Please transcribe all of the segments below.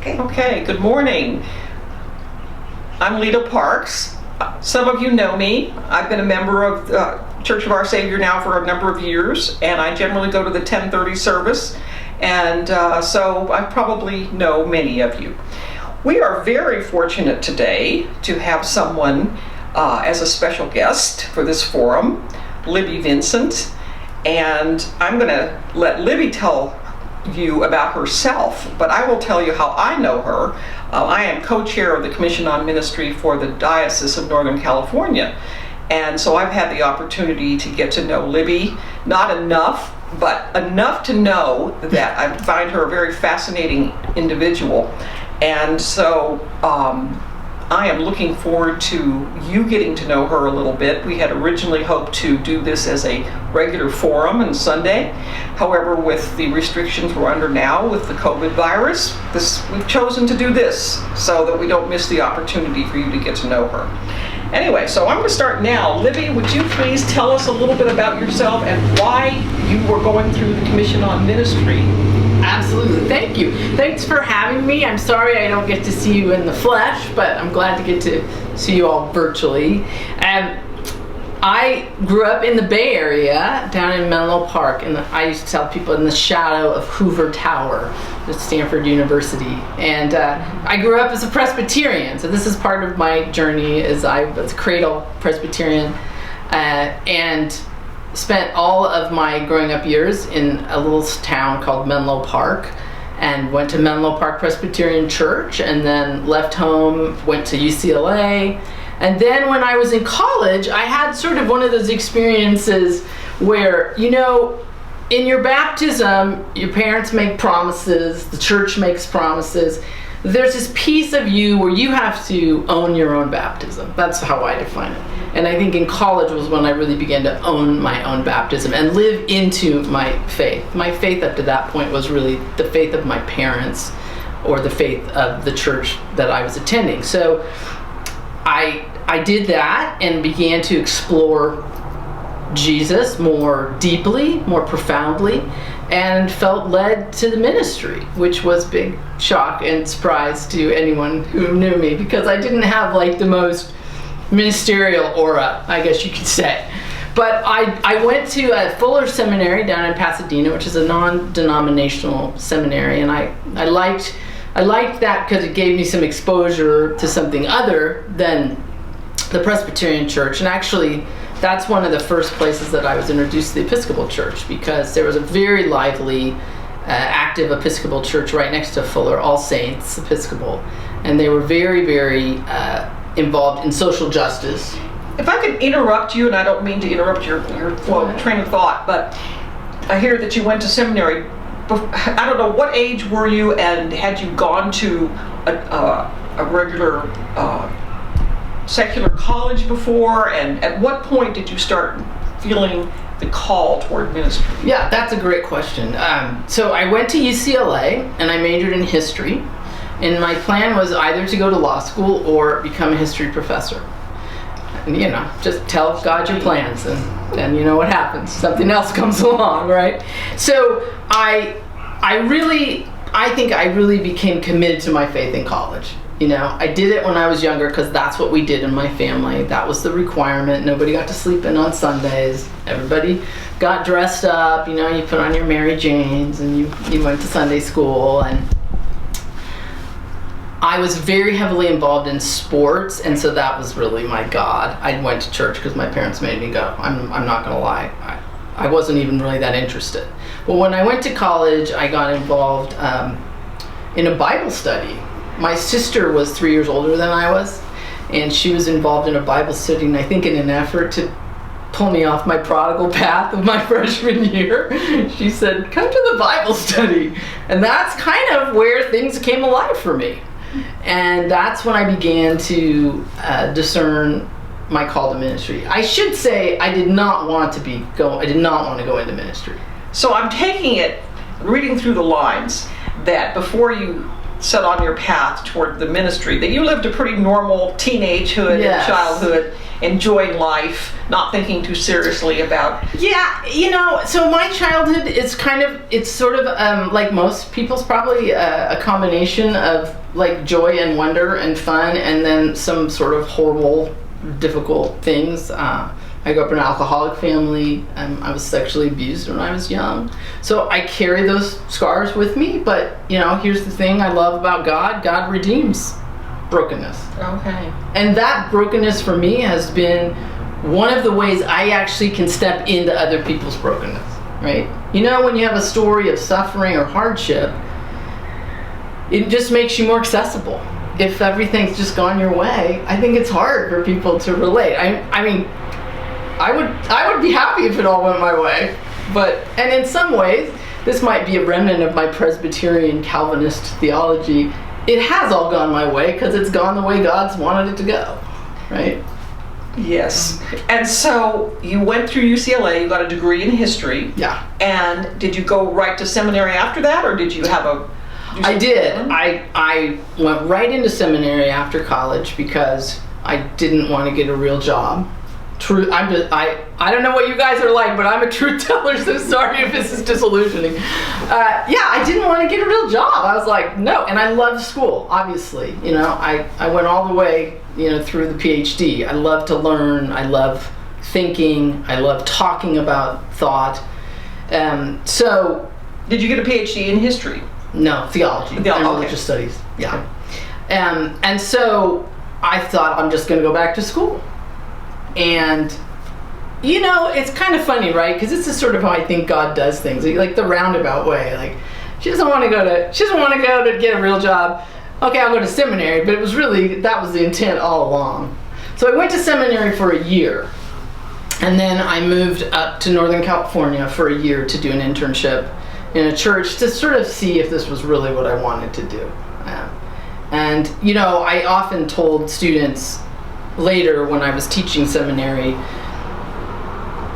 Okay, good morning. I'm Lita Parks. Some of you know me. I've been a member of Church of Our Savior now for a number of years, and I generally go to the 10:30 service, and so I probably know many of you. We are very fortunate today to have someone as a special guest for this forum, Libby Vincent, and I'm going to let Libby tell you about herself, but I will tell you how I know her. I am co-chair of the Commission on Ministry for the Diocese of Northern California, and so I've had the opportunity to get to know Libby, not enough, but enough to know that I find her a very fascinating individual, and so I am looking forward to you getting to know her a little bit. We had originally hoped to do this as a regular forum on Sunday. However, with the restrictions we're under now with the COVID virus, we've chosen to do this so that we don't miss the opportunity for you to get to know her. Anyway, so I'm going to start now. Libby, would you please tell us a little bit about yourself and why you were going through the Commission on Ministry? Absolutely. Thank you. Thanks for having me. I'm sorry I don't get to see you in the flesh, but I'm glad to get to see you all virtually. I grew up in the Bay Area, down in Menlo Park, and I used to tell people in the shadow of Hoover Tower at Stanford University. And I grew up as a Presbyterian, so this is part of my journey. As I was a cradle Presbyterian, and spent all of my growing up years in a little town called Menlo Park, and went to Menlo Park Presbyterian Church, and then left home, went to UCLA. And then when I was in college, I had sort of one of those experiences where, you know, in your baptism, your parents make promises, the church makes promises. There's this piece of you where you have to own your own baptism. That's how I define it. And I think in college was when I really began to own my own baptism and live into my faith. My faith up to that point was really the faith of my parents or the faith of the church that I was attending. So I did that and began to explore Jesus more deeply, more profoundly, and felt led to the ministry, which was big shock and surprise to anyone who knew me, because I didn't have like the most ministerial aura, I guess you could say. But I went to a Fuller Seminary down in Pasadena, which is a non-denominational seminary, and I liked that because it gave me some exposure to something other than the Presbyterian Church. And actually, that's one of the first places that I was introduced to the Episcopal Church, because there was a very lively, active Episcopal Church right next to Fuller, All Saints Episcopal, and they were very, very involved in social justice. If I could interrupt you, and I don't mean to interrupt your train of thought, but I hear that you went to seminary. I don't know, what age were you, and had you gone to a regular secular college before, and at what point did you start feeling the call toward ministry? Yeah, that's a great question. So I went to UCLA and I majored in history, and my plan was either to go to law school or become a history professor. And, you know, just tell God your plans, and you know what happens. Something else comes along, right? So I think I really became committed to my faith in college. You know, I did it when I was younger because that's what we did in my family. That was the requirement. Nobody got to sleep in on Sundays. Everybody got dressed up. You know, you put on your Mary Janes and you went to Sunday school. And I was very heavily involved in sports, and so that was really my God. I went to church because my parents made me go. I'm not going to lie. I wasn't even really that interested. But when I went to college, I got involved in a Bible study. My sister was 3 years older than I was, and she was involved in a Bible study, and I think in an effort to pull me off my prodigal path of my freshman year, she said, "Come to the Bible study." And that's kind of where things came alive for me. And that's when I began to discern my call to ministry. I should say I did not want to go into ministry. So I'm taking it, reading through the lines, that before you set on your path toward the ministry, that you lived a pretty normal teenagehood Yes. and childhood, enjoying life, not thinking too seriously about. Yeah, so my childhood is it's sort of like most people's, probably a combination of like joy and wonder and fun, and then some sort of horrible, difficult things. I grew up in an alcoholic family. I was sexually abused when I was young. So I carry those scars with me, but here's the thing I love about God. God redeems brokenness. Okay. And that brokenness for me has been one of the ways I actually can step into other people's brokenness, right? When you have a story of suffering or hardship, it just makes you more accessible. If everything's just gone your way, I think it's hard for people to relate. I mean, I would be happy if it all went my way, and in some ways, this might be a remnant of my Presbyterian Calvinist theology. It has all gone my way because it's gone the way God's wanted it to go, right? Yes. And so you went through UCLA, you got a degree in history. Yeah. And did you go right to seminary after that, or did you have a... I did. I went right into seminary after college because I didn't want to get a real job. I don't know what you guys are like, but I'm a truth teller, so sorry if this is disillusioning. I didn't want to get a real job. I was like, no. And I loved school, obviously. I went all the way, through the PhD. I love to learn. I love thinking. I love talking about thought. So... Did you get a PhD in history? No, theology and religious studies. Yeah. And so I thought, I'm just going to go back to school. And it's kind of funny, right? Because this is sort of how I think God does things, like the roundabout way. Like, she doesn't want to go to get a real job. Okay, I'll go to seminary, but that was the intent all along. So I went to seminary for a year, and then I moved up to Northern California for a year to do an internship in a church to sort of see if this was really what I wanted to do. And I often told students later when I was teaching seminary,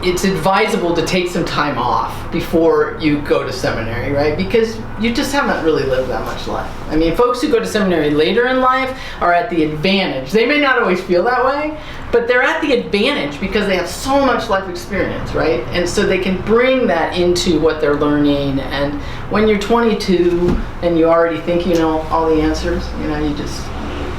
it's advisable to take some time off before you go to seminary, right? Because you just haven't really lived that much life. I mean, folks who go to seminary later in life are at the advantage. They may not always feel that way, but they're at the advantage because they have so much life experience, right? And so they can bring that into what they're learning. And when you're 22 and you already think you know all the answers, you just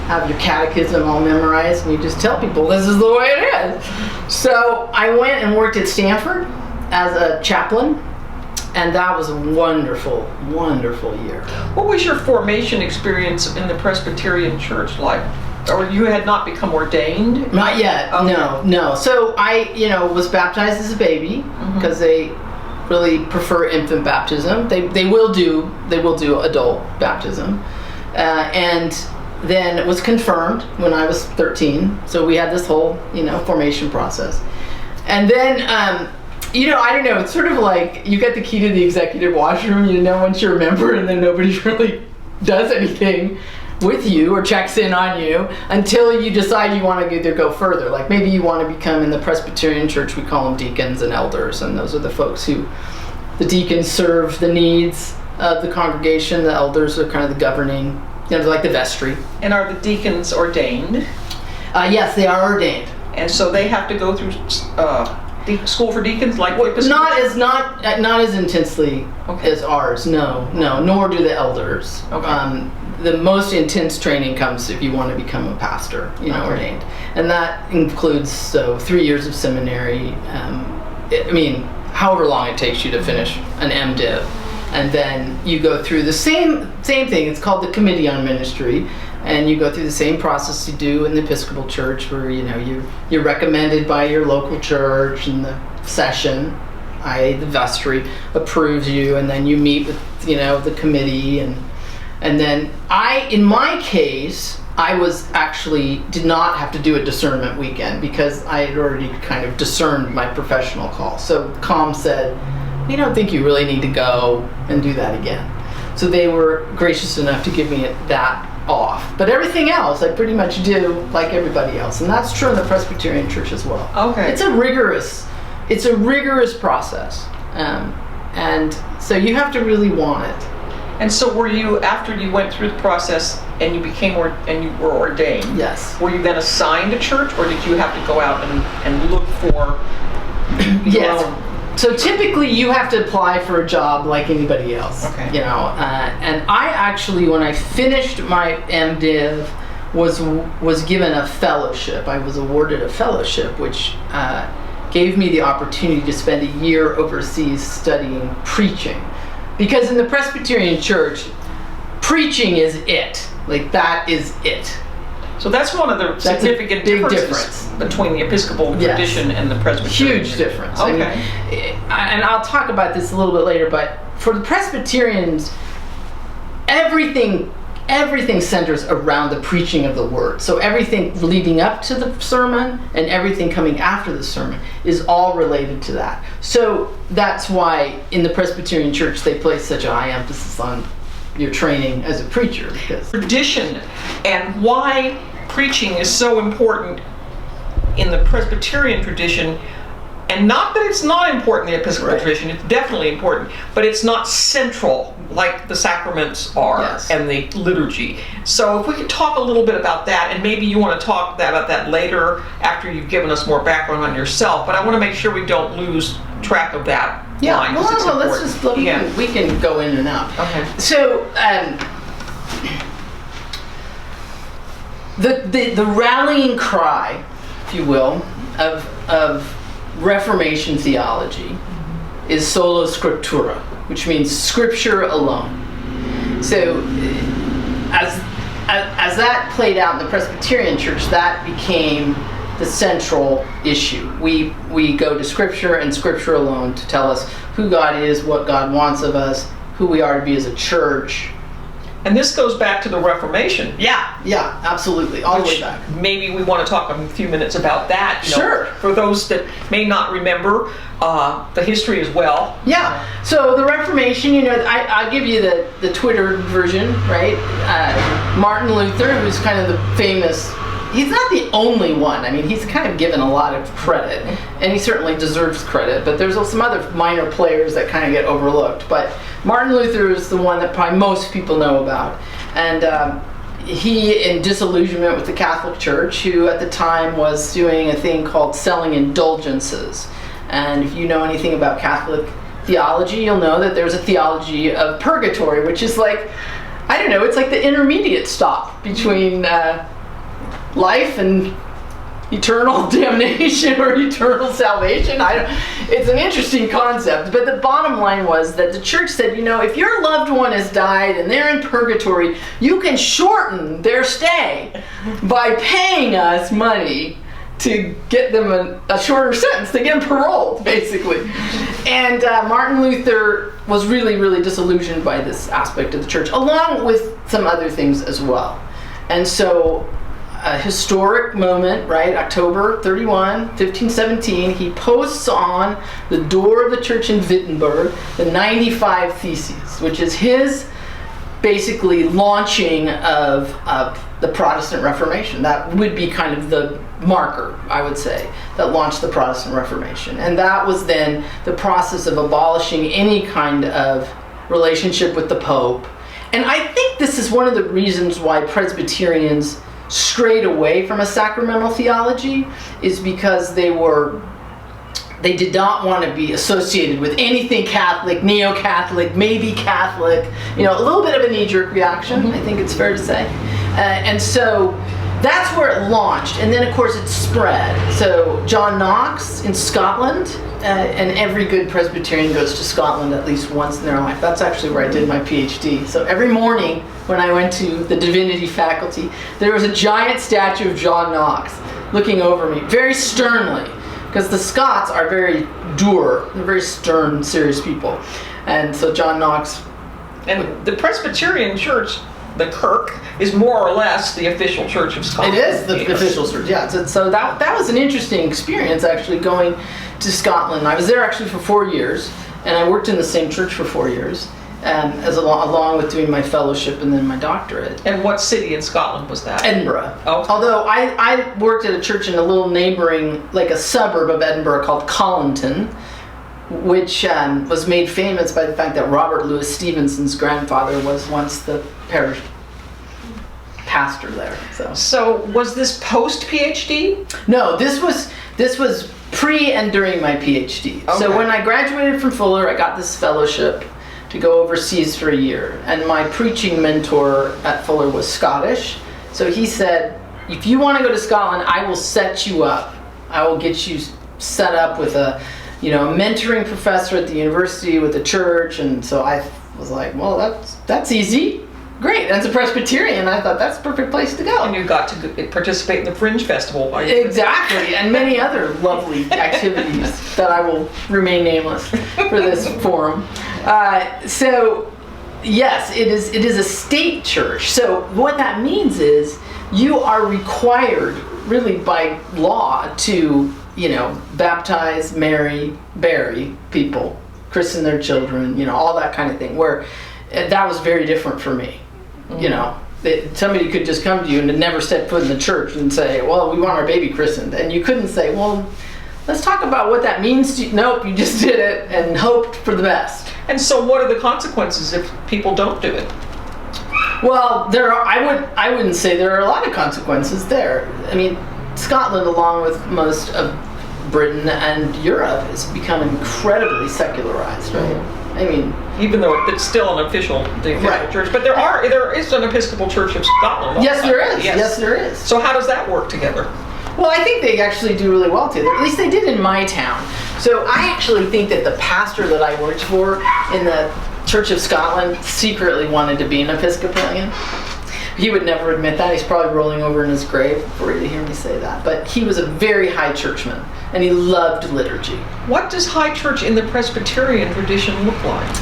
have your catechism all memorized, and you just tell people this is the way it is. So I went and worked at Stanford as a chaplain, and that was a wonderful, wonderful year. What was your formation experience in the Presbyterian Church like? Or you had not become ordained? Not yet. Okay. No. So I, was baptized as a baby because they really prefer infant baptism. They will do adult baptism, and then was confirmed when I was 13. So we had this whole, formation process. And then, I don't know, it's sort of like you get the key to the executive washroom, once you're a member, and then nobody really does anything with you or checks in on you until you decide you want to either go further. Like maybe you want to become, in the Presbyterian Church, we call them deacons and elders, and those are the folks the deacons serve the needs of the congregation. The elders are kind of the governing, like the vestry. And are the deacons ordained? Yes, they are ordained. And so they have to go through school for deacons, like not as intensely as ours. No, nor do the elders. Okay. The most intense training comes if you want to become a pastor, ordained, and that includes 3 years of seminary. However long it takes you to finish an MDiv. And then you go through the same thing. It's called the Committee on Ministry, and you go through the same process you do in the Episcopal Church, where you're recommended by your local church, and the session, the vestry, approves you, and then you meet with the committee, and then in my case, I did not have to do a discernment weekend because I had already kind of discerned my professional call. So COM said, we don't think you really need to go and do that again. So they were gracious enough to give me that off. But everything else I pretty much do like everybody else. And that's true in the Presbyterian Church as well. Okay. It's a rigorous process. And so you have to really want it. And so were you, after you went through the process and you were ordained? Yes. Were you then assigned a church, or did you have to go out and look for your Yes. own? So typically you have to apply for a job like anybody else. Okay. You know, and I actually, when I finished my MDiv, was given a fellowship. I was awarded a fellowship, which gave me the opportunity to spend a year overseas studying preaching. Because in the Presbyterian Church, preaching is it. Like, that is it. So that's one of the significant differences between the Episcopal tradition and the Presbyterian. Huge difference. Okay. I mean, and I'll talk about this a little bit later, but for the Presbyterians, everything centers around the preaching of the word. So everything leading up to the sermon and everything coming after the sermon is all related to that. So that's why in the Presbyterian Church they place such a high emphasis on your training as a preacher. Because Tradition and why preaching is so important in the Presbyterian tradition. And not that it's not important in the Episcopal tradition, it's definitely important, but it's not central like the sacraments are and the liturgy. So if we could talk a little bit about that, and maybe you want to talk about that later after you've given us more background on yourself, but I want to make sure we don't lose track of that line. Well, let's just we can go in and out. Okay. So the rallying cry, if you will, of Reformation theology is sola scriptura, which means scripture alone. So as that played out in the Presbyterian Church, that became the central issue. We go to scripture and scripture alone to tell us who God is, what God wants of us, who we are to be as a church. And this goes back to the Reformation. Yeah, absolutely, all the way back. Maybe we want to talk a few minutes about that. Sure. For those that may not remember the history as well. Yeah. So the Reformation, I'll give you the Twitter version, right? Martin Luther, who's kind of the famous. He's not the only one. I mean, he's kind of given a lot of credit, and he certainly deserves credit, but there's some other minor players that kind of get overlooked. But Martin Luther is the one that probably most people know about. And he, in disillusionment with the Catholic Church, who at the time was doing a thing called selling indulgences. And if you know anything about Catholic theology, you'll know that there's a theology of purgatory, which is like, I don't know, it's like the intermediate stop between life and eternal damnation or eternal salvation. It's an interesting concept, but the bottom line was that the church said, if your loved one has died and they're in purgatory, you can shorten their stay by paying us money to get them a shorter sentence, to get them paroled, basically. And Martin Luther was really, really disillusioned by this aspect of the church, along with some other things as well. And so a historic moment, right? October 31, 1517, he posts on the door of the church in Wittenberg the 95 Theses, which is his basically launching of the Protestant Reformation. That would be kind of the marker, I would say, that launched the Protestant Reformation. And that was then the process of abolishing any kind of relationship with the Pope. And I think this is one of the reasons why Presbyterians strayed away from a sacramental theology, is because they did not want to be associated with anything Catholic, neo-Catholic, maybe Catholic, a little bit of a knee-jerk reaction, I think it's fair to say. And so that's where it launched, and then of course it spread. So John Knox in Scotland, and every good Presbyterian goes to Scotland at least once in their life. That's actually where I did my PhD. So every morning when I went to the divinity faculty, there was a giant statue of John Knox looking over me, very sternly, because the Scots are very dour, they're very stern, serious people. And so John Knox. And the Presbyterian Church, the Kirk, is more or less the official church of Scotland. It is the official church, yeah. So that was an interesting experience, actually, going to Scotland. I was there actually for 4 years, and I worked in the same church for 4 years, along with doing my fellowship and then my doctorate. And what city in Scotland was that? Edinburgh. Oh. Although I worked at a church in a little neighboring, like a suburb of Edinburgh called Collington, which was made famous by the fact that Robert Louis Stevenson's grandfather was once the parish pastor there. So was this post PhD? No, this was pre and during my PhD. Okay. So when I graduated from Fuller, I got this fellowship to go overseas for a year. And my preaching mentor at Fuller was Scottish. So he said, if you want to go to Scotland, I will set you up. I will get you set up with a mentoring professor at the university with the church. And so I was like, well, that's easy. Great. As a Presbyterian, I thought that's a perfect place to go. And you got to participate in the Fringe Festival. Exactly, and many other lovely activities that I will remain nameless for this forum. So, yes, it is a state church. So what that means is you are required, really by law, to baptize, marry, bury people, christen their children, all that kind of thing. Where that was very different for me. Somebody could just come to you and never set foot in the church and say, well, we want our baby christened. And you couldn't say, well, let's talk about what that means to you. Nope, you just did it and hoped for the best. And so what are the consequences if people don't do it? Well, I wouldn't say there are a lot of consequences there. I mean, Scotland, along with most of Britain and Europe, has become incredibly secularized, right? I mean, even though it's still an official church, but there is an Episcopal Church of Scotland. Yes, there is. Yes, there is. So how does that work together? Well, I think they actually do really well together. At least they did in my town. So I actually think that the pastor that I worked for in the Church of Scotland secretly wanted to be an Episcopalian. He would never admit that. He's probably rolling over in his grave for you to hear me say that. But he was a very high churchman, and he loved liturgy. What does high church in the Presbyterian tradition look like?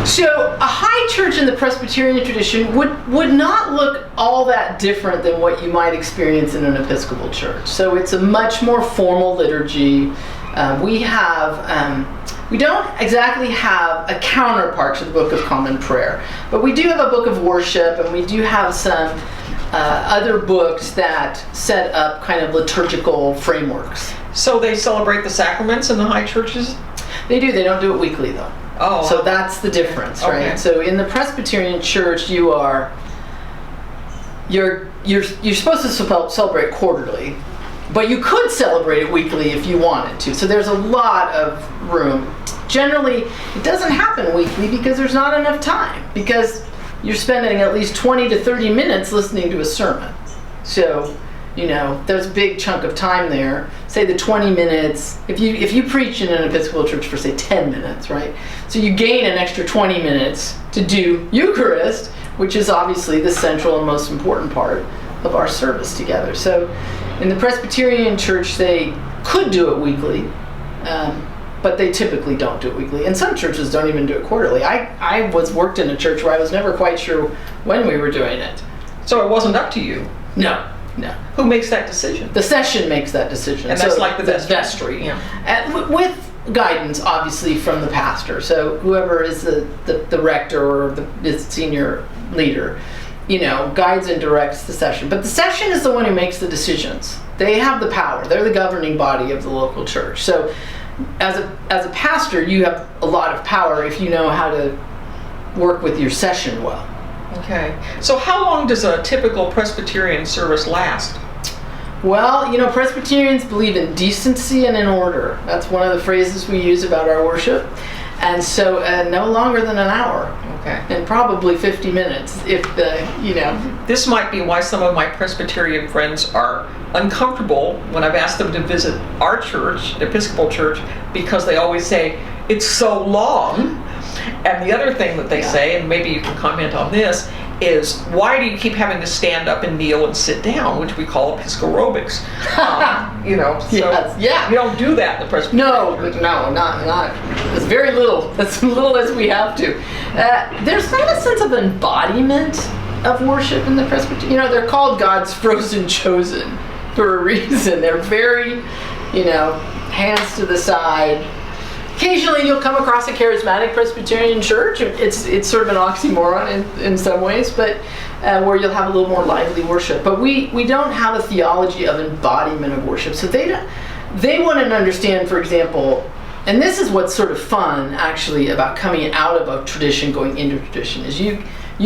So a high church in the Presbyterian tradition would not look all that different than what you might experience in an Episcopal church. So it's a much more formal liturgy. We don't exactly have a counterpart to the Book of Common Prayer, but we do have a book of worship, and we do have some other books that set up kind of liturgical frameworks. So they celebrate the sacraments in the high churches? They do. They don't do it weekly, though. Oh. So that's the difference, right? Okay. So in the Presbyterian church, you're supposed to celebrate quarterly, but you could celebrate it weekly if you wanted to. So there's a lot of room. Generally, it doesn't happen weekly because there's not enough time, because you're spending at least 20 to 30 minutes listening to a sermon. So, there's a big chunk of time there. Say the 20 minutes, if you preach in an Episcopal church for, say, 10 minutes, right? So you gain an extra 20 minutes to do Eucharist, which is obviously the central and most important part of our service together. So in the Presbyterian church, they could do it weekly, but they typically don't do it weekly. And some churches don't even do it quarterly. I worked in a church where I was never quite sure when we were doing it. So it wasn't up to you? No. Who makes that decision? The session makes that decision. And that's like the vestry. Yeah. With guidance, obviously, from the pastor. So whoever is the rector or the senior leader, guides and directs the session. But the session is the one who makes the decisions. They have the power. They're the governing body of the local church. So as a pastor, you have a lot of power if you know how to work with your session well. Okay. So how long does a typical Presbyterian service last? Well, Presbyterians believe in decency and in order. That's one of the phrases we use about our worship. And so no longer than an hour. Okay. And probably 50 minutes if This might be why some of my Presbyterian friends are uncomfortable when I've asked them to visit our church, the Episcopal church, because they always say, it's so long. And the other thing that they say, and maybe you can comment on this, is why do you keep having to stand up and kneel and sit down, which we call episcorobics? So yes, we don't do that in the Presbyterian. No, not. It's very little. As little as we have to. There's not a sense of embodiment of worship in the Presbyterian. They're called God's frozen chosen for a reason. They're very, hands to the side. Occasionally you'll come across a charismatic Presbyterian church. It's sort of an oxymoron in some ways, but where you'll have a little more lively worship. But we don't have a theology of embodiment of worship. So they wouldn't understand, for example, And this is what's sort of fun, actually, about coming out of a tradition, going into a tradition, is you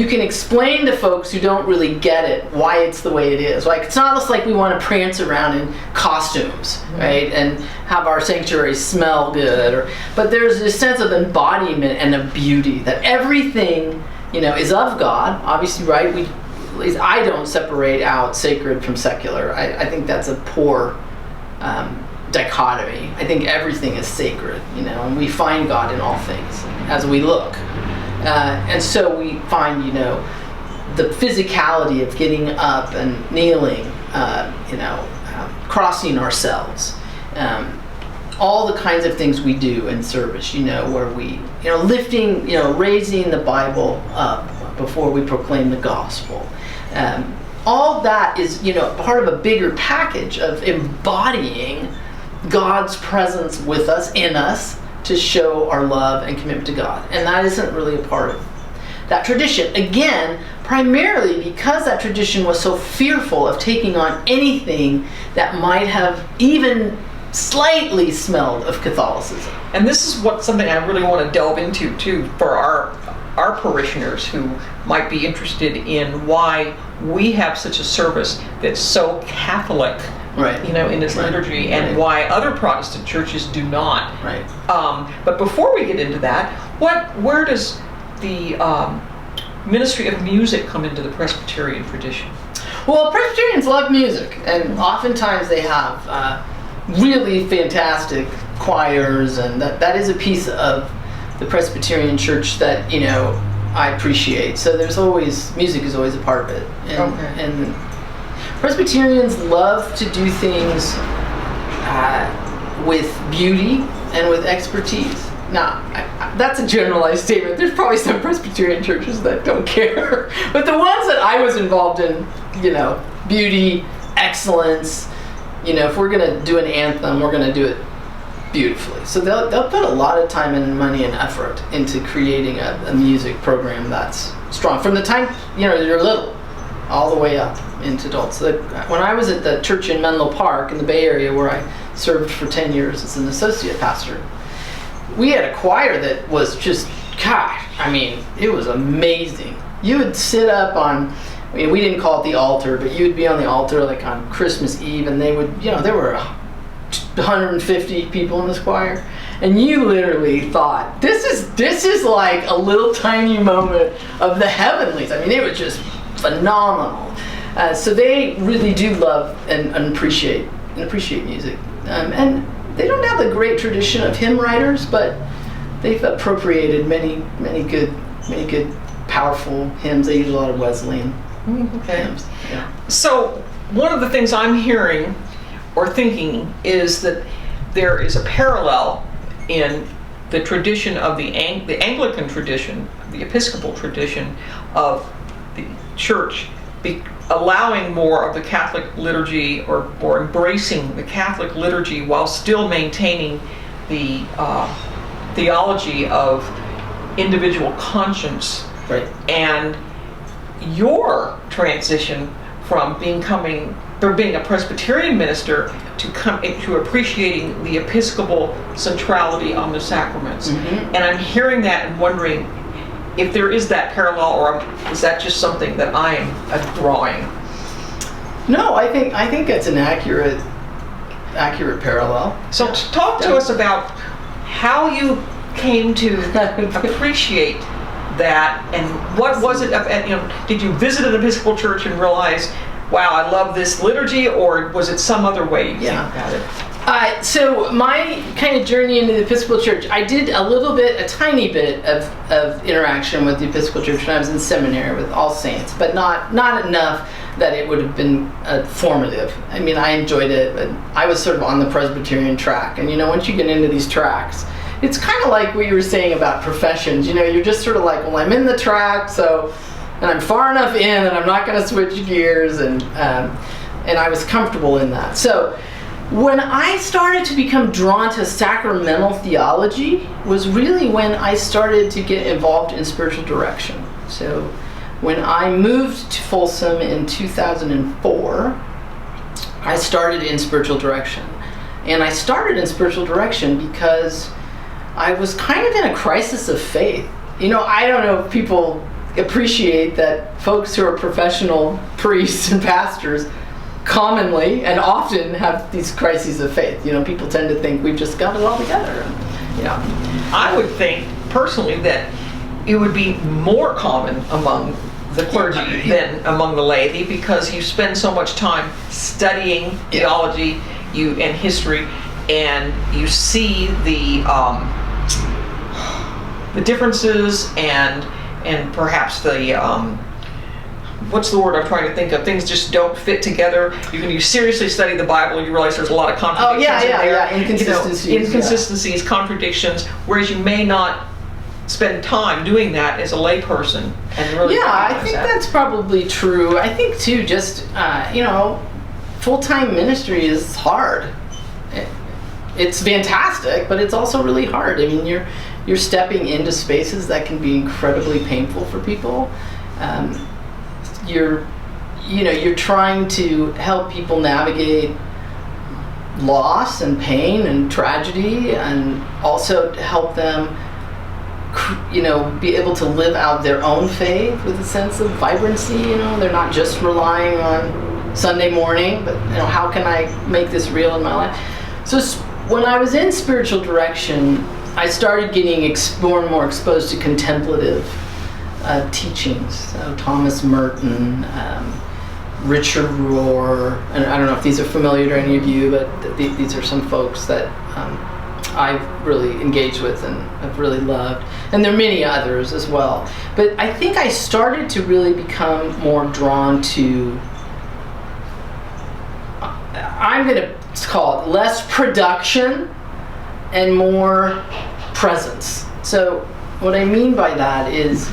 can explain to folks who don't really get it why it's the way it is. Like, it's not just like we want to prance around in costumes, right, and have our sanctuary smell good, but there's this sense of embodiment and of beauty, that everything, is of God, obviously, right? At least I don't separate out sacred from secular. I think that's a poor dichotomy. I think everything is sacred, and we find God in all things as we look. And so we find, the physicality of getting up and kneeling, crossing ourselves, all the kinds of things we do in service, where we, lifting, raising the Bible up before we proclaim the gospel. All that is, part of a bigger package of embodying God's presence with us, in us, to show our love and commitment to God. And that isn't really a part of that tradition. Again, primarily because that tradition was so fearful of taking on anything that might have even slightly smelled of Catholicism. And this is something I really want to delve into too, for our parishioners who might be interested in why we have such a service that's so Catholic, right, in its liturgy, and why other Protestant churches do not. Right. But before we get into that, where does the ministry of music come into the Presbyterian tradition? Well, Presbyterians love music, and oftentimes they have really fantastic choirs, and that is a piece of the Presbyterian church that I appreciate. So music is always a part of it, and Presbyterians love to do things with beauty and with expertise. Now, that's a generalized statement. There's probably some Presbyterian churches that don't care, but the ones that I was involved in, beauty, excellence. If we're gonna do an anthem, we're gonna do it beautifully. So they'll put a lot of time and money and effort into creating a music program that's strong from the time you're little all the way up into adults. So when I was at the church in Menlo Park in the Bay Area, where I served for 10 years as an associate pastor, we had a choir that was just, it was amazing. You would sit up on, we didn't call it the altar, but you would be on the altar like on Christmas Eve, and they would, there were 150 people in this choir, and you literally thought, this is like a little tiny moment of the heavenlies. It was just phenomenal. So they really do love and appreciate music, and they don't have the great tradition of hymn writers, but they've appropriated many good powerful hymns. They use a lot of Wesleyan hymns. Yeah. So one of the things I'm hearing or thinking is that there is a parallel in the tradition of the Anglican tradition, the Episcopal tradition of the church allowing more of the Catholic liturgy or embracing the Catholic liturgy while still maintaining the theology of individual conscience. Right. And your transition from being a Presbyterian minister to appreciating the Episcopal centrality on the sacraments. Mm-hmm. And I'm hearing that and wondering if there is that parallel, or is that just something that I am drawing? No, I think it's an accurate parallel. So talk to us about how you came to appreciate that, and what was it? Did you visit an Episcopal church and realize, wow, I love this liturgy, or was it some other way you think about it? So my kind of journey into the Episcopal Church, I did a tiny bit of interaction with the Episcopal Church when I was in seminary with All Saints, but not enough that it would have been formative. I enjoyed it, but I was sort of on the Presbyterian track. And once you get into these tracks, it's kind of like what you were saying about professions. You're just sort of like, well, I'm in the track, and I'm far enough in, and I'm not going to switch gears, and I was comfortable in that. So when I started to become drawn to sacramental theology was really when I started to get involved in spiritual direction. So when I moved to Folsom in 2004, I started in spiritual direction. And I started in spiritual direction because I was kind of in a crisis of faith. You know, I don't know if people appreciate that folks who are professional priests and pastors commonly and often have these crises of faith. You know, people tend to think we've just got it all together. Yeah. I would think personally that it would be more common among the clergy than among the laity, because you spend so much time studying theology and history, and you see the differences and perhaps the what's the word I'm trying to think of? Things just don't fit together. When you seriously study the Bible, you realize there's a lot of contradictions in there. Inconsistencies, contradictions, whereas you may not spend time doing that as a layperson and really I think that's probably true. I think too, just full-time ministry is hard. It's fantastic, but it's also really hard. I mean, you're stepping into spaces that can be incredibly painful for people. You're trying to help people navigate loss and pain and tragedy, and also to help them be able to live out their own faith with a sense of vibrancy. They're not just relying on Sunday morning, but how can I make this real in my life? So when I was in spiritual direction, I started getting more and more exposed to contemplative teachings. So Thomas Merton, Richard Rohr, and I don't know if these are familiar to any of you, but these are some folks that I've really engaged with and have really loved. And there are many others as well. But I think I started to really become more drawn to, I'm going to call it less production and more presence. So what I mean by that is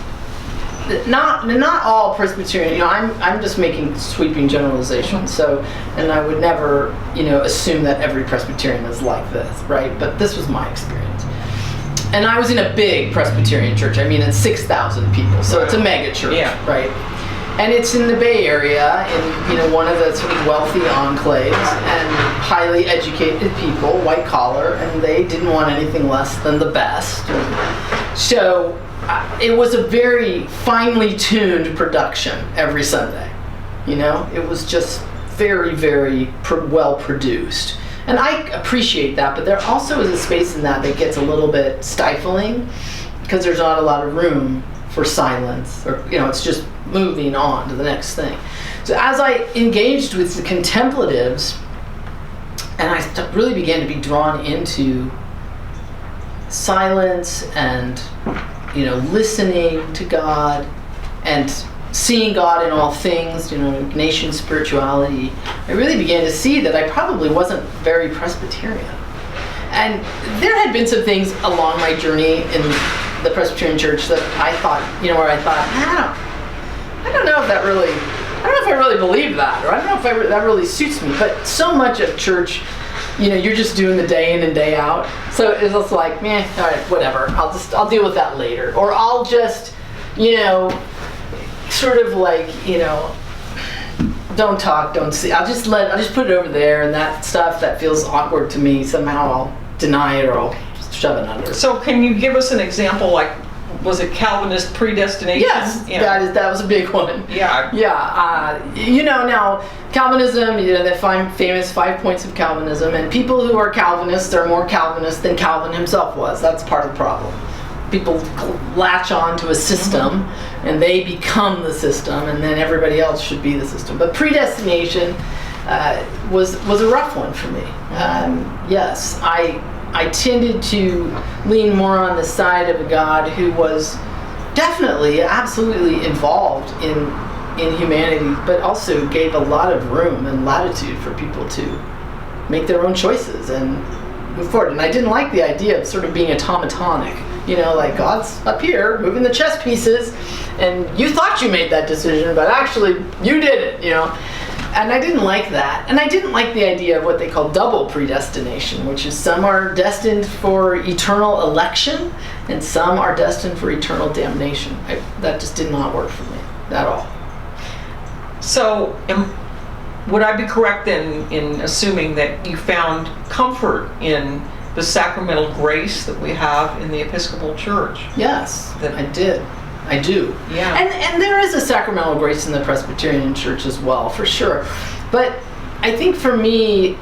not all Presbyterian, I'm just making sweeping generalizations. So, and I would never, assume that every Presbyterian is like this, right? But this was my experience. And I was in a big Presbyterian church. I mean, it's 6,000 people, so it's a mega church, right? And it's in the Bay Area, in one of the sort of wealthy enclaves, and highly educated people, white collar, and they didn't want anything less than the best. So it was a very finely tuned production every Sunday. It was just very, very well produced. And I appreciate that, but there also is a space in that gets a little bit stifling, because there's not a lot of room for silence, or it's just moving on to the next thing. So as I engaged with the contemplatives, and I really began to be drawn into silence and listening to God and seeing God in all things, Ignatian spirituality, I really began to see that I probably wasn't very Presbyterian. And there had been some things along my journey in the Presbyterian church that I thought, where I thought, I don't know if I really believe that, or I don't know if that really suits me. But so much of church, you're just doing the day in and day out. So it's just like, all right, whatever. I'll deal with that later. Or I'll just, sort of like, don't talk, don't see. I'll just put it over there, and that stuff that feels awkward to me, somehow I'll deny it, or I'll just shove it under. So can you give us an example, like, was it Calvinist predestination? Yes, that was a big one. Yeah. Now Calvinism, the famous 5 points of Calvinism, and people who are Calvinists are more Calvinist than Calvin himself was. That's part of the problem. People latch on to a system, and they become the system, and then everybody else should be the system. But predestination was a rough one for me. Yes, I tended to lean more on the side of a God who was definitely, absolutely involved in humanity, but also gave a lot of room and latitude for people to make their own choices and move forward. And I didn't like the idea of sort of being automatonic, like God's up here moving the chess pieces, and you thought you made that decision, but actually you did it, And I didn't like that. And I didn't like the idea of what they call double predestination, which is some are destined for eternal election and some are destined for eternal damnation. That just did not work for me at all. So would I be correct in assuming that you found comfort in the sacramental grace that we have in the Episcopal Church. Yes, That- I did. I do. Yeah. And there is a sacramental grace in the Presbyterian Church as well, for sure. But I think for me,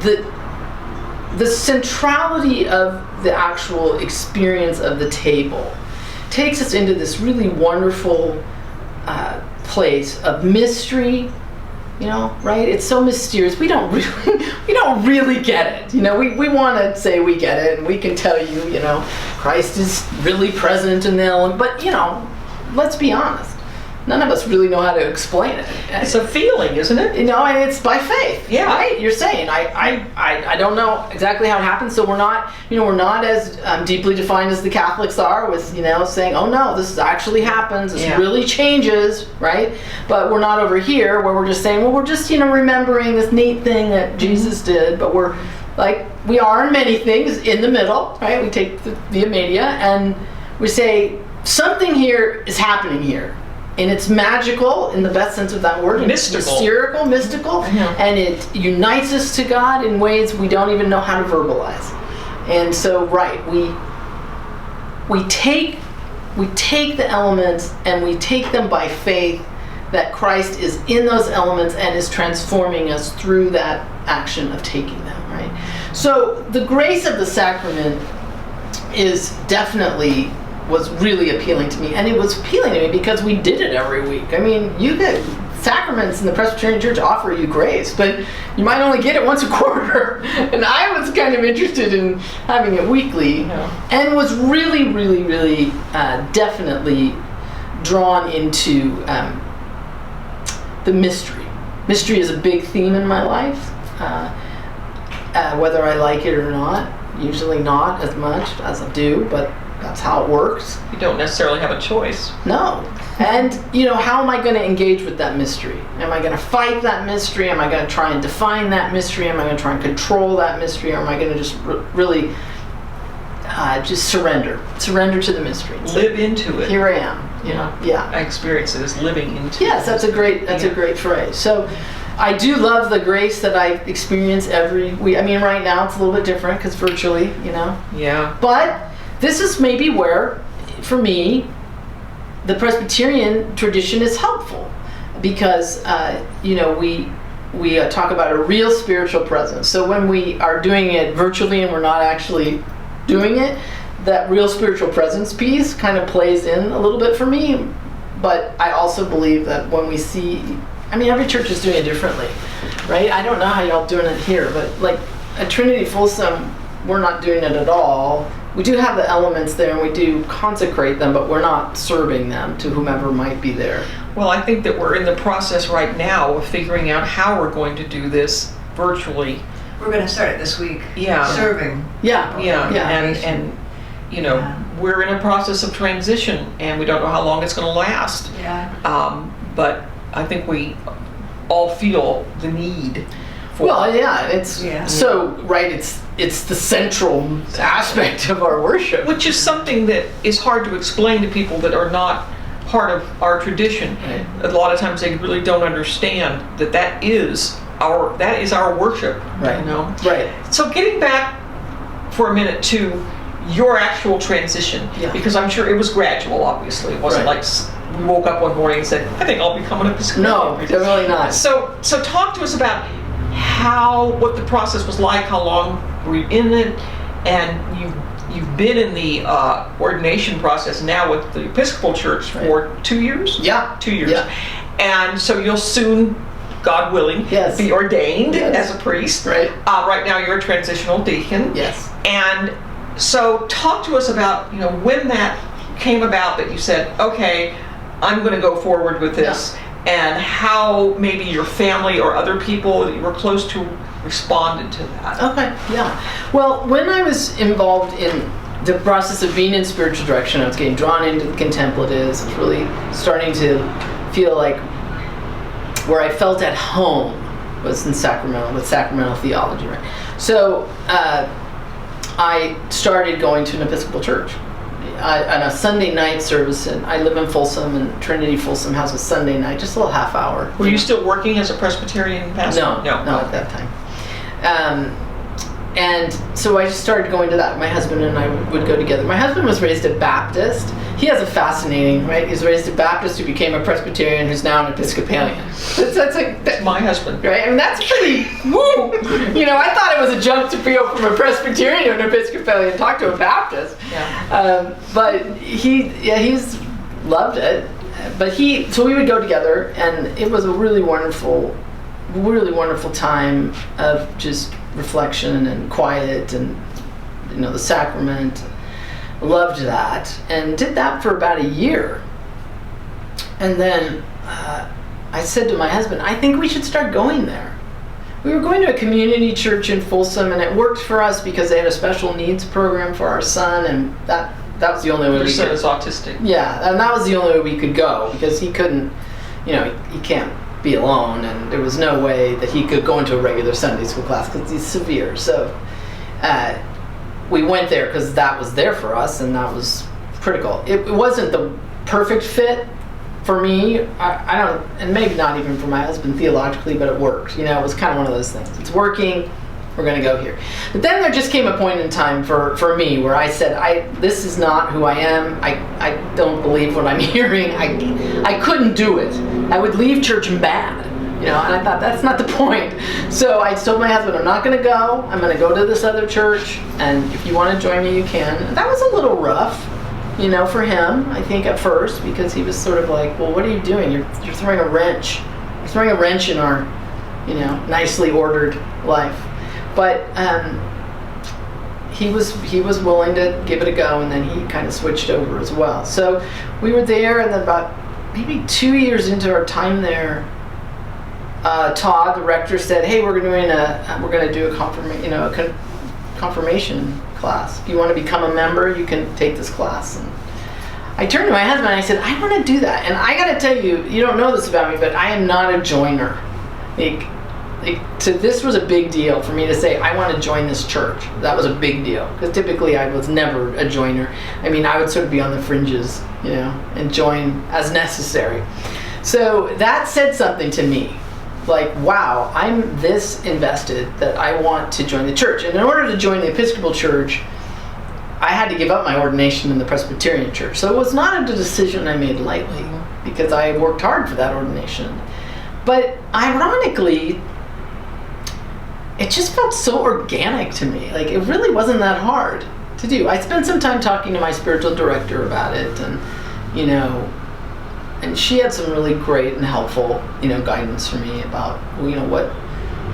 the centrality of the actual experience of the table takes us into this really wonderful place of mystery. You know, right? It's so mysterious. We don't really get it. You know, we want to say we get it, and we can tell you, you know, Christ is really present in the element. But you know, let's be honest. None of us really know how to explain it. It's a feeling, isn't it? You know, and it's by faith. Yeah. Right? You're saying I don't know exactly how it happens, so we're not as deeply defined as the Catholics are with, you know, saying, oh no, this actually happens, this really changes, right? But we're not over here where we're just saying, well, we're just, you know, remembering this neat thing that Jesus did, but we're like, we are in many things in the middle, right? We take the via media and we say, something here is happening here. And it's magical in the best sense of that word. Mystical. Mystical, and it unites us to God in ways we don't even know how to verbalize. And so, right, we take the elements and we take them by faith that Christ is in those elements and is transforming us through that action of taking them, right? So the grace of the sacrament is definitely was really appealing to me, and it was appealing to me because we did it every week. I mean, you get sacraments in the Presbyterian Church offer you grace, but you might only get it once a quarter. And I was kind of interested in having it weekly, and was really, really, really definitely drawn into the mystery. Mystery is a big theme in my life, whether I like it or not. Usually not as much as I do, but that's how it works. You don't necessarily have a choice. No. And, you know, how am I going to engage with that mystery? Am I going to fight that mystery? Am I going to try and define that mystery? Am I going to try and control that mystery? Or am I going to just really just surrender to the mystery? Live into it. Here I am, you know? Yeah. I experience it as living into it. Yes, that's a great phrase. So I do love the grace that I experience every week. I mean, right now it's a little bit different because virtually, you know? Yeah. But this is maybe where, for me, the Presbyterian tradition is helpful because, you know, we talk about a real spiritual presence. So when we are doing it virtually and we're not actually doing it, that real spiritual presence piece kind of plays in a little bit for me. But I also believe that when we see, I mean, every church is doing it differently, right? I don't know how y'all doing it here, but like at Trinity Folsom, we're not doing it at all. We do have the elements there and we do consecrate them, but we're not serving them to whomever might be there. Well, I think that we're in the process right now of figuring out how we're going to do this virtually. We're going to start it this week. Yeah. Serving. Yeah. Yeah. And you know, we're in a process of transition and we don't know how long it's going to last. Yeah. But I think we all feel the need for Well, yeah, it's so right. It's the central aspect of our worship, which is something that is hard to explain to people that are not part of our tradition. Right. A lot of times they really don't understand that is our worship. Right. You know. Right. So getting back for a minute to your actual transition, because I'm sure it was gradual. Obviously, it wasn't like we woke up one morning and said, "I think I'll become an Episcopalian." No, definitely not. So talk to us about what the process was like. How long were you in it? And you've been in the ordination process now with the Episcopal Church for 2 years? Yeah. 2 years. Yeah. And so you'll soon, God willing, be ordained as a priest. Right. Right now you're a transitional deacon. Yes. And so talk to us about, you know, when that came about that you said, okay, I'm going to go forward with this. And how maybe your family or other people that you were close to responded to that. Okay, yeah. Well, when I was involved in the process of being in spiritual direction, I was getting drawn into the contemplatives. I was really starting to feel like where I felt at home was in sacramental, with sacramental theology, right? So I started going to an Episcopal church. On a Sunday night service, and I live in Folsom, and Trinity Folsom has a Sunday night, just a little half hour. Were you still working as a Presbyterian pastor? No, at that time. And so I just started going to that. My husband and I would go together. My husband was raised a Baptist. He has a fascinating, right? He's raised a Baptist who became a Presbyterian who's now an Episcopalian. That's like, That's my husband. right? I mean, that's pretty, woo! You know, I thought it was a jump to go from a Presbyterian to an Episcopalian, talk to a Baptist. Yeah. But he's loved it. But so we would go together, and it was a really wonderful time of just reflection and quiet and, you know, the sacrament. Loved that and did that for about a year. And then I said to my husband, I think we should start going there. We were going to a community church in Folsom, and it worked for us because they had a special needs program for our son, and that was the only way Your we son could. is autistic. Yeah, and that was the only way we could go because he couldn't, you know, he can't be alone, and there was no way that he could go into a regular Sunday school class because he's severe. So we went there because that was there for us, and that was critical. It wasn't the perfect fit for me. I don't, and maybe not even for my husband theologically, but it worked. You know, it was kind of one of those things. It's working. We're going to go here. But then there just came a point in time for me where I said, this is not who I am. I don't believe what I'm hearing. I couldn't do it. I would leave church mad, you know, and I thought that's not the point. So I told my husband, I'm not going to go. I'm going to go to this other church, and if you want to join me, you can. And that was a little rough, you know, for him, I think, at first, because he was sort of like, well, what are you doing? You're throwing a wrench. You're throwing a wrench in our, you know, nicely ordered life. But he was willing to give it a go, and then he kind of switched over as well. So we were there, and then about maybe 2 years into our time there, Todd, the rector, said, "Hey, we're going to do a confirmation class. If you want to become a member, you can take this class." And I turned to my husband and I said, "I want to do that." And I got to tell you, you don't know this about me, but I am not a joiner. So this was a big deal for me to say, I want to join this church. That was a big deal, because typically I was never a joiner. I mean, I would sort of be on the fringes, you know, and join as necessary. So that said something to me, like, wow, I'm this invested that I want to join the church. And in order to join the Episcopal Church, I had to give up my ordination in the Presbyterian Church. So it was not a decision I made lightly, because I worked hard for that ordination. But ironically, it just felt so organic to me. Like, it really wasn't that hard to do. I spent some time talking to my spiritual director about it, and, you know, and she had some really great and helpful, you know, guidance for me about, you know,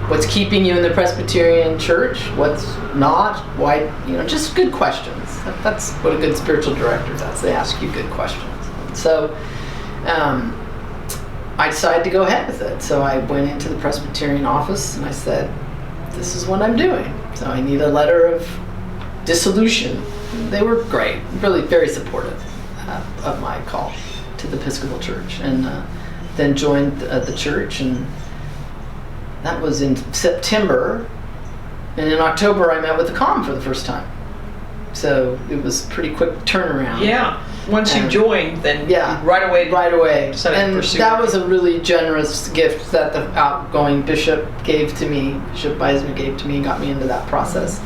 what's keeping you in the Presbyterian Church, what's not, why, you know, just good questions. That's what a good spiritual director does. They ask you good questions. So, I decided to go ahead with it. So I went into the Presbyterian office and I said, this is what I'm doing. So I need a letter of dissolution. They were great, really very supportive of my call to the Episcopal Church, and then joined the church, and that was in September. And in October I met with the COM for the first time. So it was a pretty quick turnaround. Yeah. Once you joined, then yeah, right away. And that was a really generous gift that the outgoing bishop gave to me, Bishop Beisner gave to me, and got me into that process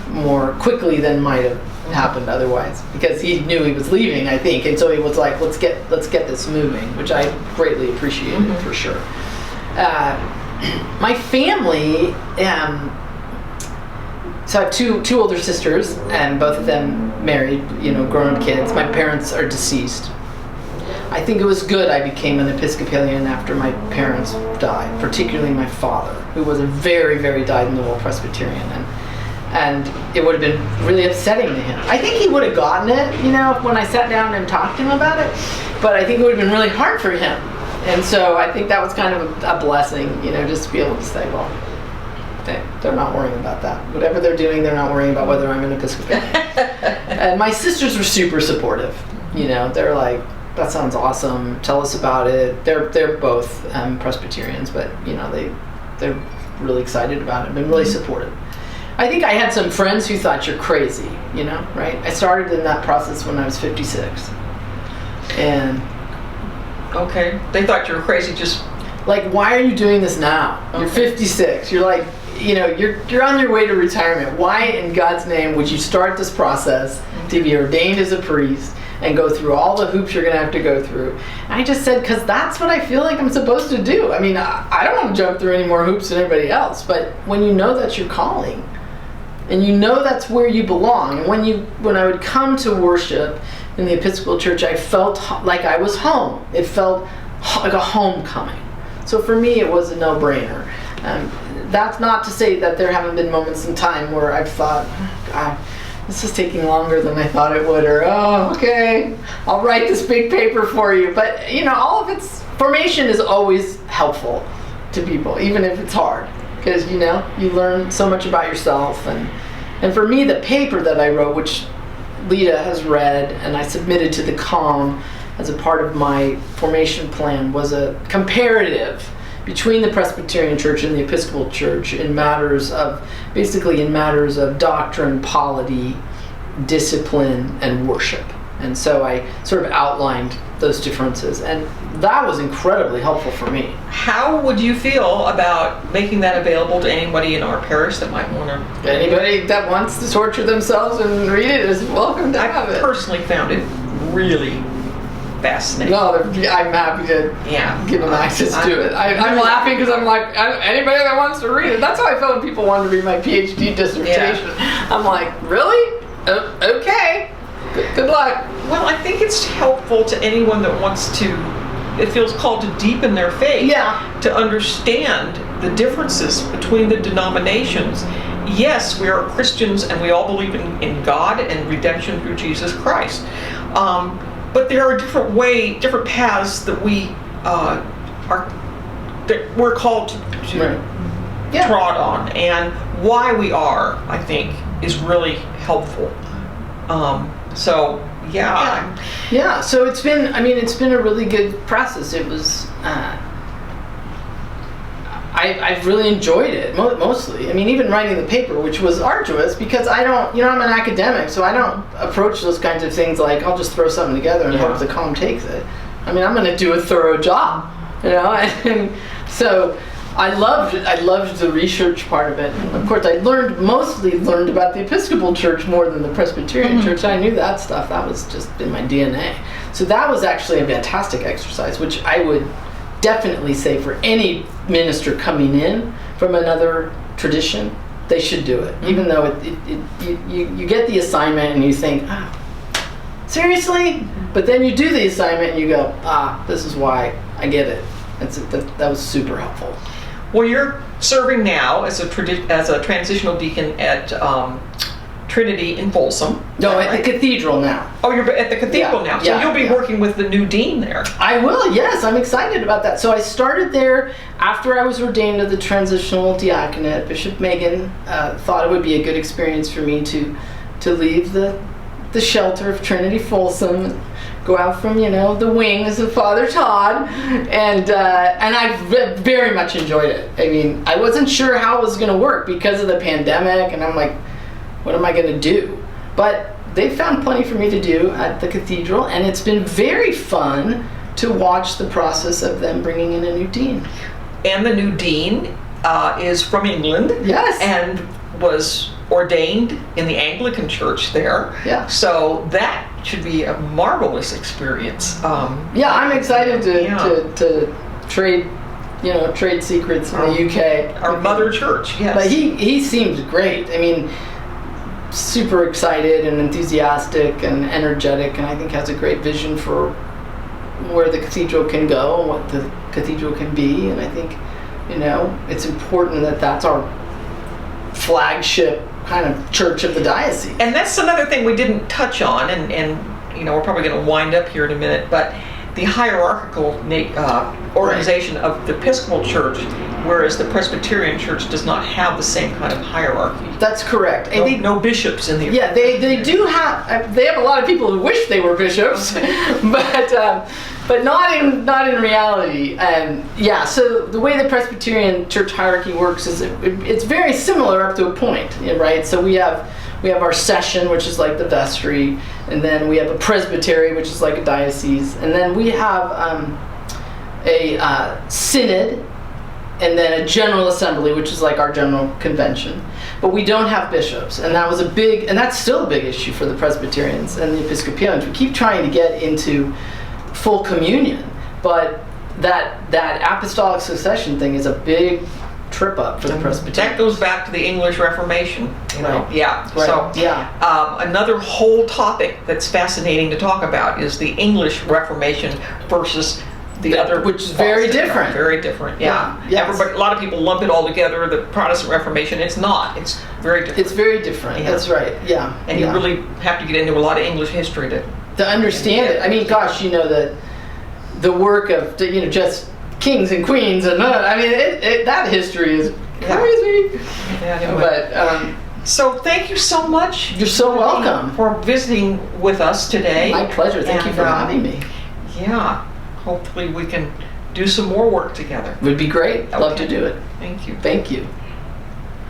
more quickly than might have happened otherwise, because he knew he was leaving, I think, and so he was like, let's get this moving, which I greatly appreciated, for sure. My family, so I have two older sisters, and both of them married, you know, grown-up kids. My parents are deceased. I think it was good I became an Episcopalian after my parents died, particularly my father, who was a very, very dyed-in-the-wool Presbyterian, and it would have been really upsetting to him. I think he would have gotten it, you know, when I sat down and talked to him about it, but I think it would have been really hard for him. And so I think that was kind of a blessing, you know, just to be able to say, well, they're not worrying about that. Whatever they're doing, they're not worrying about whether I'm an Episcopalian. And my sisters were super supportive. You know, they're like, that sounds awesome. Tell us about it. They're both Presbyterians, but, you know, they're really excited about it. Been really supportive. I think I had some friends who thought you're crazy, you know, right? I started in that process when I was 56. And... okay. They thought you were crazy, just... like, why are you doing this now? Okay. You're 56. You're like... you're on your way to retirement. Why in God's name would you start this process to be ordained as a priest and go through all the hoops you're going to have to go through? And I just said, because that's what I feel like I'm supposed to do. I mean, I don't want to jump through any more hoops than everybody else, but when you know that's your calling, and you know that's where you belong, and when I would come to worship in the Episcopal Church, I felt like I was home. It felt like a homecoming. So for me, it was a no-brainer. That's not to say that there haven't been moments in time where I've thought, oh, God, this is taking longer than I thought it would, or, oh, okay, I'll write this big paper for you. But, all of its formation is always helpful to people, even if it's hard, because, you learn so much about yourself. And for me, the paper that I wrote, which Lita has read and I submitted to the COM as a part of my formation plan, was a comparative between the Presbyterian Church and the Episcopal Church in matters of doctrine, polity, discipline, and worship. And so I sort of outlined those differences, and that was incredibly helpful for me. How would you feel about making that available to anybody in our parish that might want to? Anybody that wants to torture themselves and read it is welcome to have it. I personally found it really fascinating. No, I'm happy to give them access to it. I'm laughing because I'm like, anybody that wants to read it. That's how I felt when people wanted to read my PhD dissertation. Yeah. I'm like, really? Okay. Good luck. Well, I think it's helpful to anyone that wants to, it feels called to deepen their faith, to understand the differences between the denominations. Yes, we are Christians and we all believe in God and redemption through Jesus Christ. But there are different paths that we're called to trod on, and why we are, I think, is really helpful. So it's been a really good process. It was I've really enjoyed it mostly. I mean, even writing the paper, which was arduous because I don't, I'm an academic, so I don't approach those kinds of things like I'll just throw something together and hope the COM takes it. I mean, I'm going to do a thorough job, and so I loved the research part of it. And of course, I mostly learned about the Episcopal Church more than the Presbyterian Church. I knew that stuff. That was just in my DNA. So that was actually a fantastic exercise, which I would definitely say for any minister coming in from another tradition, they should do it. Even though you get the assignment and you think, seriously? But then you do the assignment and you go, this is why I get it. That was super helpful. Well, you're serving now as a transitional deacon at Trinity in Folsom. No, at the cathedral now. Oh, you're at the cathedral now. So you'll be working with the new dean there. I will, yes. I'm excited about that. So I started there after I was ordained to the transitional diaconate. Bishop Megan thought it would be a good experience for me to leave the shelter of Trinity Folsom, go out from the wings of Father Todd, and I very much enjoyed it. I mean, I wasn't sure how it was going to work because of the pandemic, and I'm like, what am I going to do? But they found plenty for me to do at the cathedral, and it's been very fun to watch the process of them bringing in a new dean. And the new dean is from England. Yes. And was ordained in the Anglican Church there. Yeah. So that should be a marvelous experience. I'm excited to trade secrets in the UK. Our mother church, yes. But he seems great. I mean, super excited and enthusiastic and energetic, and I think has a great vision for where the cathedral can go and what the cathedral can be. And I think, it's important that that's our flagship kind of church of the diocese. And that's another thing we didn't touch on, and we're probably going to wind up here in a minute, but the hierarchical organization of the Episcopal Church, whereas the Presbyterian Church does not have the same kind of hierarchy. That's correct. No bishops in the they do have. They have a lot of people who wish they were bishops, but not in reality. So the way the Presbyterian Church hierarchy works is it's very similar up to a point, right? So we have our session, which is like the vestry, and then we have a presbytery, which is like a diocese, and then we have a synod, and then a general assembly, which is like our general convention. But we don't have bishops, and that was and that's still a big issue for the Presbyterians and the Episcopalians. We keep trying to get into full communion, but that apostolic succession thing is a big trip up for the Presbyterians. That goes back to the English Reformation, you know. Right. Yeah. Right. So Yeah. another whole topic that's fascinating to talk about is the English Reformation versus the other, which is very Protestant, different. Very different. Yeah. Yes. Everybody, a lot of people lump it all together. The Protestant Reformation. It's not. It's very different. It's very different. Yeah. That's right. Yeah. And you really have to get into a lot of English history to understand it. I mean, gosh, you know, the work of, you know, just kings and queens and that history is crazy. Yeah, anyway. But so thank you so much. You're so welcome for visiting with us today. My pleasure. Thank you for having me. Yeah. Hopefully we can do some more work together. Would be great. Love to do it. Thank you. Thank you.